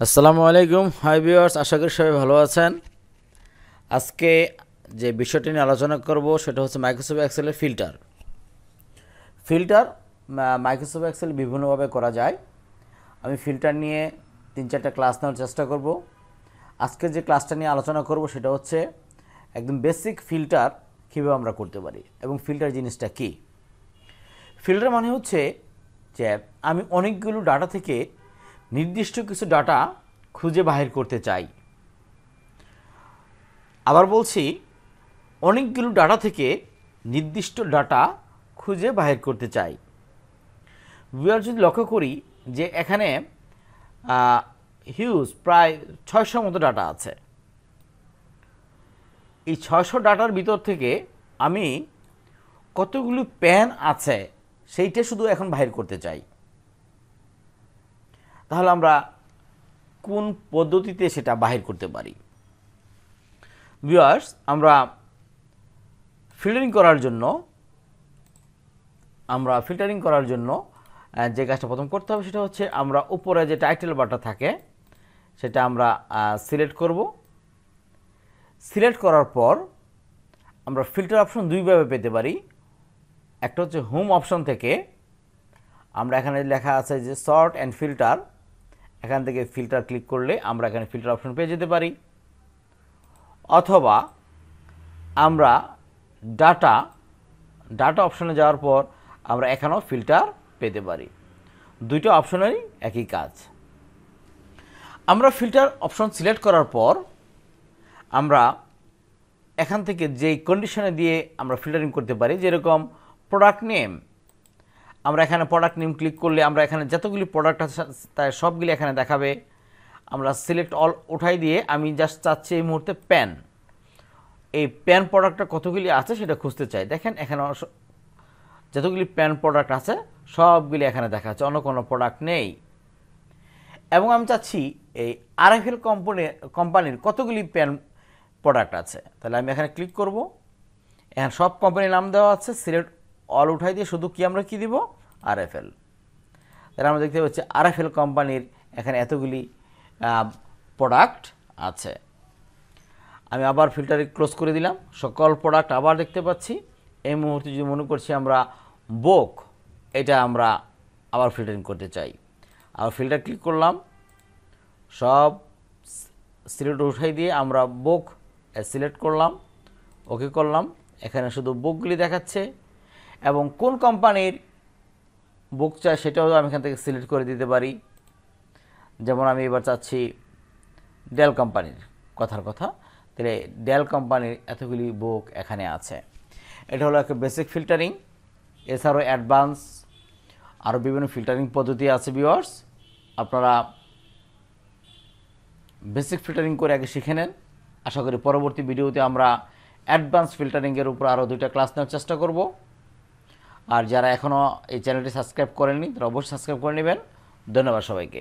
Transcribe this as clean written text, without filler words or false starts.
আসসালামু আলাইকুম। Hi viewers, আশা করি সবাই ভালো আছেন। আজকে যে বিষয়টি নিয়ে আলোচনা করব সেটা হচ্ছে মাইক্রোসফট এক্সেলের ফিল্টার মাইক্রোসফট এক্সেল বিভিন্নভাবে করা যায়। আমি ফিল্টার নিয়ে 3-4টা ক্লাস নেওয়ার চেষ্টা করব। আজকে যে ক্লাসটা নিয়ে আলোচনা করব সেটা হচ্ছে একদম বেসিক ফিল্টার কীভাবে আমরা করতে পারি এবং ফিল্টার জিনিসটা কী। ফিল্টার মানে হচ্ছে যে আমি অনেকগুলো ডাটা থেকে নির্দিষ্ট কিছু ডাটা খুঁজে বাহির করতে চাই। আবার বলছি, অনেকগুলো ডাটা থেকে নির্দিষ্ট ডাটা খুঁজে বাহির করতে চাই। ভিউয়ার যদি লক্ষ্য করি যে এখানে হিউজ প্রায় 600 মতো ডাটা আছে। এই 600 ডাটার ভিতর থেকে আমি কতগুলো প্যান আছে সেইটা শুধু এখন বাহির করতে চাই। তাহলে আমরা কোন পদ্ধতিতে সেটা বাহির করতে পারি? ভিউয়ার্স, আমরা ফিল্টারিং করার জন্য যে কাজটা প্রথম করতে হবে সেটা হচ্ছে আমরা উপরে যে টাইটেল বারটা থাকে সেটা আমরা সিলেক্ট করব। সিলেক্ট করার পর আমরা ফিল্টার অপশন দুইভাবে পেতে পারি। একটা হচ্ছে হোম অপশন থেকে, আমরা এখানে লেখা আছে যে সর্ট অ্যান্ড ফিল্টার, এখান থেকে ফিল্টার ক্লিক করলে আমরা এখানে ফিল্টার অপশন পেয়ে যেতে পারি। অথবা আমরা ডাটা অপশনে যাওয়ার পর আমরা এখানেও ফিল্টার পেতে পারি। দুইটা অপশনেরই একই কাজ। আমরা ফিল্টার অপশন সিলেক্ট করার পর আমরা এখান থেকে যেই কন্ডিশনে দিয়ে আমরা ফিল্টারিং করতে পারি, যেরকম প্রোডাক্ট নেম, আমরা এখানে প্রোডাক্ট নেম ক্লিক করলে আমরা এখানে যতগুলি প্রোডাক্ট আছে তাই সবগুলি এখানে দেখাবে। আমরা সিলেক্ট অল উঠাই দিয়ে আমি জাস্ট চাচ্ছি এই মুহূর্তে প্যান, এই প্যান প্রোডাক্টটা কতগুলি আছে সেটা খুঁজতে চাই। দেখেন এখানে যতগুলি প্যান প্রোডাক্ট আছে সবগুলি এখানে দেখা যাচ্ছে, অন্য কোনো প্রোডাক্ট নেই। এবং আমি চাচ্ছি এই আরএফএল কোম্পানির কতগুলি প্যান প্রোডাক্ট আছে। তাহলে আমি এখানে ক্লিক করব, এখানে সব কোম্পানির নাম দেওয়া আছে। সিলেক্ট অল উঠাই দিয়ে শুধু আমরা কি দিব, আরএফএল। তাহলে আমরা দেখতে পাচ্ছি আরএফএল কোম্পানির এখানে এতগুলি প্রোডাক্ট আছে। আমি আবার ফিল্টারে ক্লোজ করে দিলাম, সকল প্রোডাক্ট আবার দেখতে পাচ্ছি। এই মুহূর্তে যদি মনে করছি আমরা বুক, এটা আমরা আবার ফিল্টারিং করতে চাই, আবার ফিল্টার ক্লিক করলাম, সব সিলেক্ট উঠাই দিয়ে আমরা বুক সিলেক্ট করলাম, ওকে করলাম। এখানে শুধু বুকগুলি দেখাচ্ছে এবং কোন কোম্পানির বুক চাই সেটাও আমি এখান থেকে সিলেক্ট করে দিতে পারি। যেমন আমি এবার চাচ্ছি ডেল কোম্পানির কথা, তাহলে ডেল কোম্পানির এতগুলি বুক এখানে আছে। এটা হলো একটা বেসিক ফিল্টারিং। এছাড়াও অ্যাডভান্স আরও বিভিন্ন ফিল্টারিং পদ্ধতি আছে। ভিউয়ার্স, আপনারা বেসিক ফিল্টারিং করে আগে শিখে নেন। আশা করি পরবর্তী ভিডিওতে আমরা অ্যাডভান্স ফিল্টারিংয়ের উপর আরও 2টা ক্লাস নেওয়ার চেষ্টা করব। আর যারা এখনও এই চ্যানেলটি সাবস্ক্রাইব করেননি তারা অবশ্যই সাবস্ক্রাইব করে নেবেন। ধন্যবাদ সবাইকে।